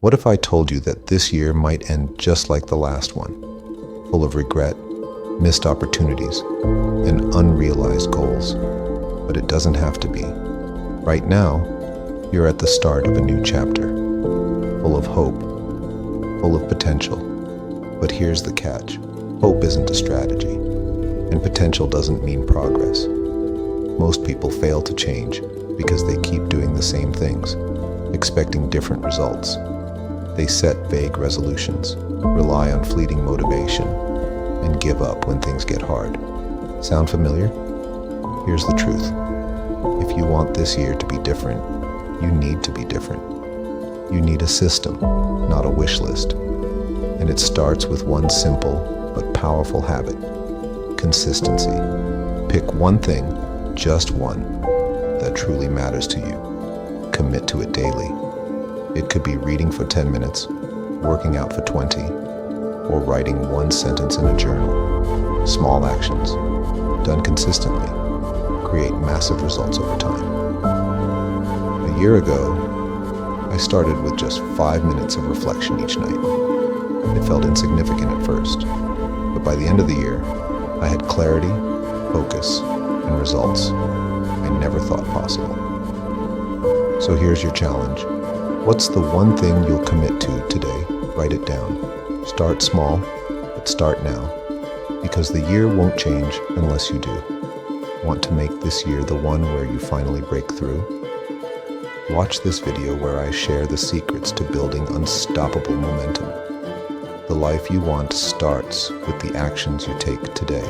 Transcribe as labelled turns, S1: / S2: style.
S1: What if I told you that this year might end just like the last one, full of regret, missed opportunities, and unrealized goals? But it doesn't have to be. Right now, you're at the start of a new chapter, full of hope, full of potential. But here's the catch. Hope isn't a strategy, and potential doesn't mean progress. Most people fail to change because they keep doing the same things, expecting different results. They set vague resolutions, rely on fleeting motivation, and give up when things get hard. Sound familiar? Here's the truth. If you want this year to be different, you need to be different. You need a system, not a wish list. And it starts with one simple but powerful habit: consistency. Pick one thing, just one, that truly matters to you. Commit to it daily. It could be reading for 10 minutes, working out for 20, or writing one sentence in a journal. Small actions, done consistently, create massive results over time. A year ago, I started with just 5 minutes of reflection each night. It felt insignificant at first, but by the end of the year, I had clarity, focus, and results I never thought possible. So here's your challenge. What's the one thing you'll commit to today? Write it down. Start small, but start now, because the year won't change unless you do. Want to make this year the one where you finally break through? Watch this video where I share the secrets to building unstoppable momentum. The life you want starts with the actions you take today.